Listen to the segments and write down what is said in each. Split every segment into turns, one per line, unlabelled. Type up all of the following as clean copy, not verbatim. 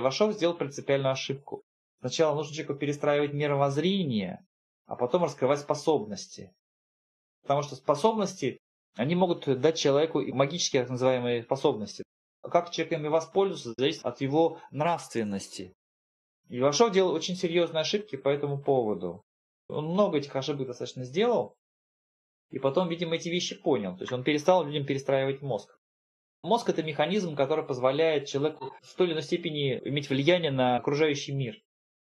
Левашов сделал принципиальную ошибку. Сначала нужно человеку перестраивать мировоззрение, а потом раскрывать способности. Потому что способности, они могут дать человеку и магические так называемые способности. Как человек ими воспользуется, зависит от его нравственности. И Левашов делал очень серьезные ошибки по этому поводу. Он много этих ошибок достаточно сделал, и потом, видимо, эти вещи понял. То есть он перестал людям перестраивать мозг. Мозг – это механизм, который позволяет человеку в той или иной степени иметь влияние на окружающий мир.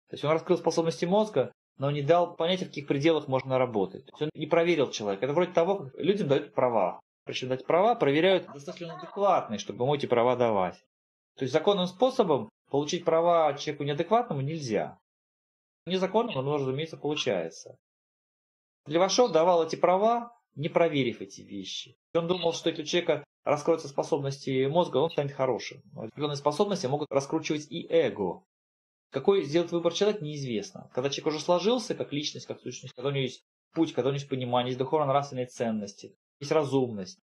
То есть он раскрыл способности мозга, но не дал понять, в каких пределах можно работать. То есть он не проверил человека. Это вроде того, как людям дают права. Причем дать права проверяют достаточно адекватные, чтобы ему эти права давать. То есть законным способом получить права человеку неадекватному нельзя. Незаконным оно, разумеется, получается. Левашов давал эти права, не проверив эти вещи. Он думал, что если у человека раскроются способности мозга, он станет хорошим. Но определенные способности могут раскручивать и эго. Какой сделать выбор человек, неизвестно. Когда человек уже сложился, как личность, как сущность, когда у него есть путь, когда у него есть понимание, есть духовно-нравственные ценности, есть разумность,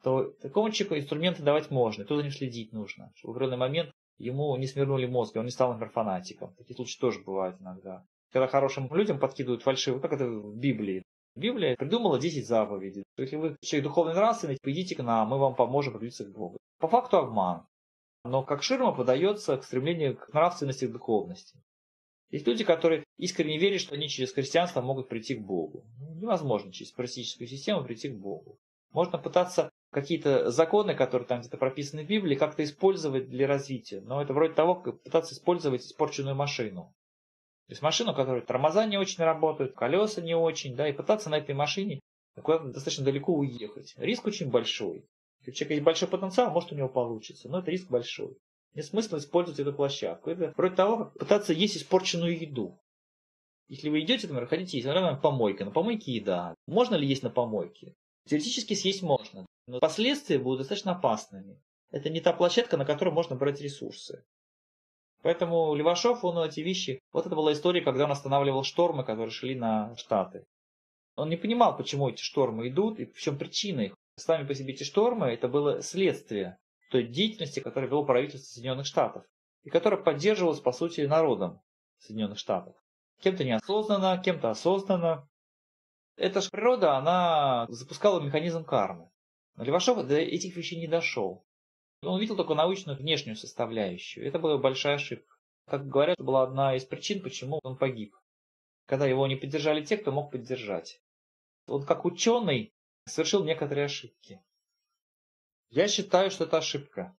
то такому человеку инструменты давать можно, и тут за ним следить нужно. Чтобы в определенный момент ему не смирнули мозг, и он не стал, например, фанатиком. Такие случаи тоже бывают иногда. Когда хорошим людям подкидывают фальшивые, как это в Библии. Библия придумала 10 заповедей. Если вы человек духовный нравственный, идите к нам, мы вам поможем приблизиться к Богу. По факту обман. Но как ширма подается к стремлению к нравственности и духовности. Есть люди, которые искренне верят, что они через христианство могут прийти к Богу. Невозможно через паразитическую систему прийти к Богу. Можно пытаться какие-то законы, которые там где-то прописаны в Библии, как-то использовать для развития. Но это вроде того, как пытаться использовать испорченную машину. То есть машину, у которой тормоза не очень работают, колеса не очень, да, и пытаться на этой машине куда-то достаточно далеко уехать. Риск очень большой. Если у человека есть большой потенциал, может у него получится, но это риск большой. Нет смысла использовать эту площадку. Это вроде того, как пытаться есть испорченную еду. Если вы идете, например, хотите есть, например, помойка. На помойке еда. Можно ли есть на помойке? Теоретически съесть можно, но последствия будут достаточно опасными. Это не та площадка, на которой можно брать ресурсы. Поэтому Левашов, он эти вещи... Вот это была история, когда он останавливал штормы, которые шли на Штаты. Он не понимал, почему эти штормы идут и в чем причина их. Сами по себе эти штормы, это было следствие той деятельности, которую вело правительство Соединенных Штатов. И которая поддерживалась, по сути, народом Соединенных Штатов. Кем-то неосознанно, кем-то осознанно. Эта же природа, она запускала механизм кармы. Но Левашов до этих вещей не дошел. Он видел только научную внешнюю составляющую. Это была большая ошибка. Как говорят, это была одна из причин, почему он погиб. Когда его не поддержали те, кто мог поддержать. Он как ученый совершил некоторые ошибки. Я считаю, что это ошибка.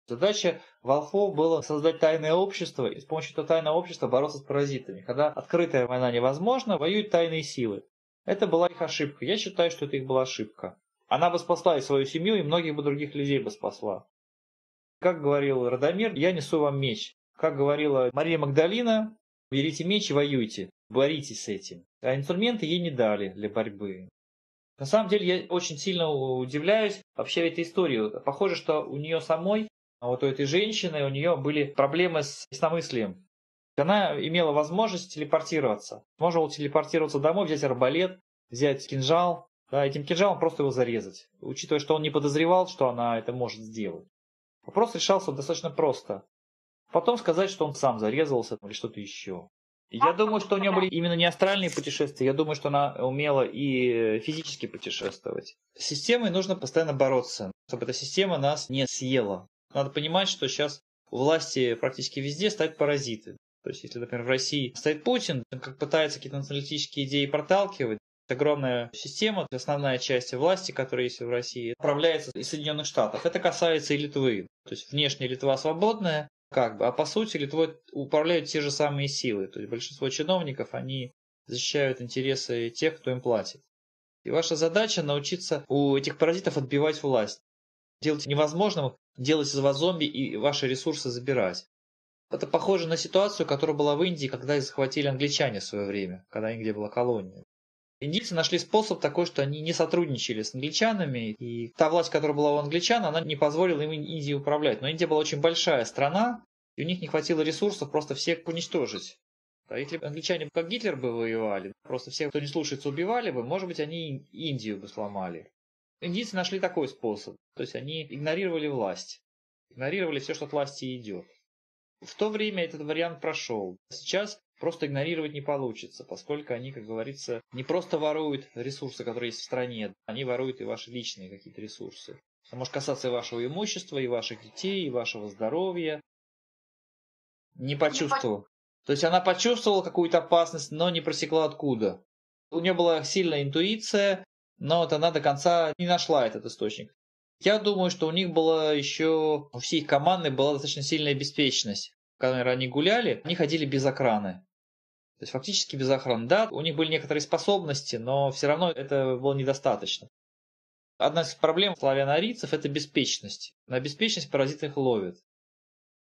Задача волхвов была создать тайное общество и с помощью этого тайного общества бороться с паразитами. Когда открытая война невозможна, воюют тайные силы. Это была их ошибка. Я считаю, что это их была ошибка. Она бы спасла и свою семью, и многих бы других людей бы спасла. Как говорил Радомир, я несу вам меч. Как говорила Мария Магдалина, берите меч и воюйте, боритесь с этим. А инструменты ей не дали для борьбы. На самом деле я очень сильно удивляюсь вообще этой истории. Похоже, что у нее самой, вот у этой женщины, у нее были проблемы с ясномыслием. Она имела возможность телепортироваться. Можно было телепортироваться домой, взять арбалет, взять кинжал. Да, этим кинжалом просто его зарезать. Учитывая, что он не подозревал, что она это может сделать. Вопрос решался достаточно просто. Потом сказать, что он сам зарезался или что-то еще. Я думаю, что у нее были именно не астральные путешествия, я думаю, что она умела и физически путешествовать. С системой нужно постоянно бороться, чтобы эта система нас не съела. Надо понимать, что сейчас у власти практически везде стоят паразиты. То есть, если, например, в России стоит Путин, он как пытается какие-то националистические идеи проталкивать, огромная система, основная часть власти, которая есть в России, управляется из Соединенных Штатов. Это касается и Литвы. То есть, внешне Литва свободная, а по сути Литвой управляют те же самые силы. То есть большинство чиновников, они защищают интересы тех, кто им платит. И ваша задача научиться у этих паразитов отбивать власть. Делать невозможным, делать из вас зомби и ваши ресурсы забирать. Это похоже на ситуацию, которая была в Индии, когда их захватили англичане в свое время, когда Индия была колонией. Индийцы нашли способ такой, что они не сотрудничали с англичанами, и та власть, которая была у англичан, она не позволила им Индией управлять. Но Индия была очень большая страна, и у них не хватило ресурсов просто всех уничтожить. А если бы англичане как Гитлер бы воевали, просто всех, кто не слушается, убивали бы, может быть, они Индию бы сломали. Индийцы нашли такой способ, то есть они игнорировали власть, игнорировали все, что от власти идет. В то время этот вариант прошел. Сейчас просто игнорировать не получится, поскольку они, как говорится, не просто воруют ресурсы, которые есть в стране, они воруют и ваши личные какие-то ресурсы. Это может касаться и вашего имущества, и ваших детей, и вашего здоровья. Не почувствовал. То есть она почувствовала какую-то опасность, но не просекла откуда. У нее была сильная интуиция, но вот она до конца не нашла этот источник. Я думаю, что у них была еще, у всей их команды была достаточно сильная беспечность. Когда они гуляли, они ходили без охраны. То есть фактически без охраны. Да, у них были некоторые способности, но все равно это было недостаточно. Одна из проблем славяно-арийцев – это беспечность. На беспечность паразиты их ловят.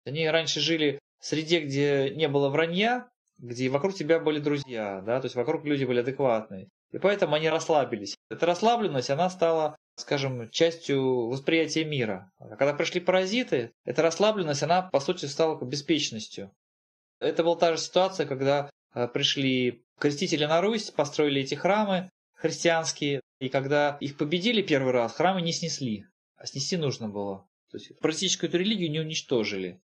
Они раньше жили в среде, где не было вранья, где вокруг тебя были друзья, да, то есть вокруг люди были адекватные. И поэтому они расслабились. Эта расслабленность, она стала, скажем, частью восприятия мира. А когда пришли паразиты, эта расслабленность, она, по сути, стала беспечностью. Это была та же ситуация, когда пришли крестители на Русь, построили эти храмы христианские, и когда их победили первый раз, храмы не снесли, а снести нужно было. То есть паразитическую эту религию не уничтожили.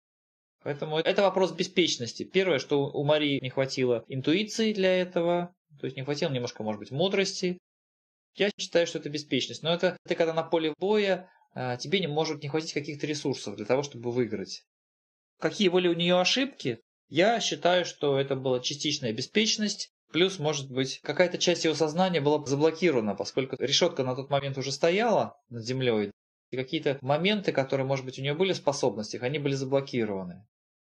Поэтому это вопрос беспечности. Первое, что у Марии не хватило интуиции для этого, то есть не хватило немножко, может быть, мудрости. Я считаю, что это беспечность. Но это ты когда на поле боя, тебе не может не хватить каких-то ресурсов для того, чтобы выиграть. Какие были у нее ошибки? Я считаю, что это была частичная беспечность, плюс, может быть, какая-то часть его сознания была заблокирована, поскольку решетка на тот момент уже стояла над землей, и какие-то моменты, которые, может быть, у нее были в способностях, они были заблокированы.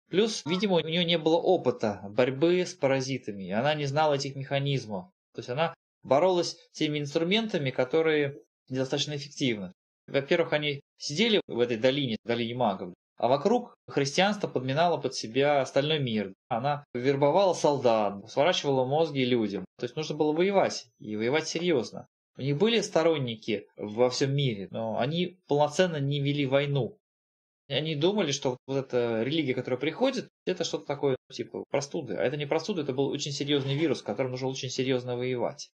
Плюс, видимо, у нее не было опыта борьбы с паразитами, она не знала этих механизмов. То есть она боролась теми инструментами, которые недостаточно эффективны. Во-первых, они сидели в этой долине магов, а вокруг христианство подминало под себя остальной мир. Она вербовала солдат, сворачивала мозги людям. То есть нужно было воевать, и воевать серьезно. У них были сторонники во всем мире, но они полноценно не вели войну. Они думали, что вот эта религия, которая приходит, это что-то такое, типа простуды. А это не простуда, это был очень серьезный вирус, с которым нужно очень серьезно воевать.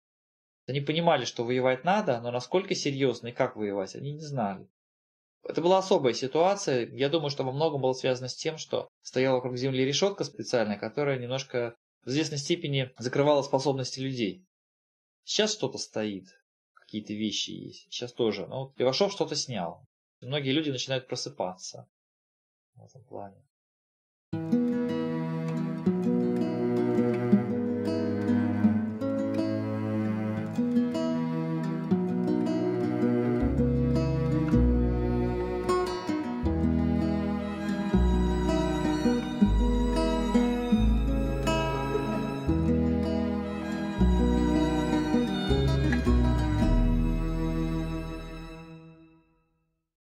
Они понимали, что воевать надо, но насколько серьезно и как воевать, они не знали. Это была особая ситуация. Я думаю, что во многом было связано с тем, что стояла вокруг Земли решетка специальная, которая немножко в известной степени закрывала способности людей. Сейчас что-то стоит, какие-то вещи есть. Сейчас тоже. Но вот Левашов что-то снял. Многие люди начинают просыпаться в этом плане.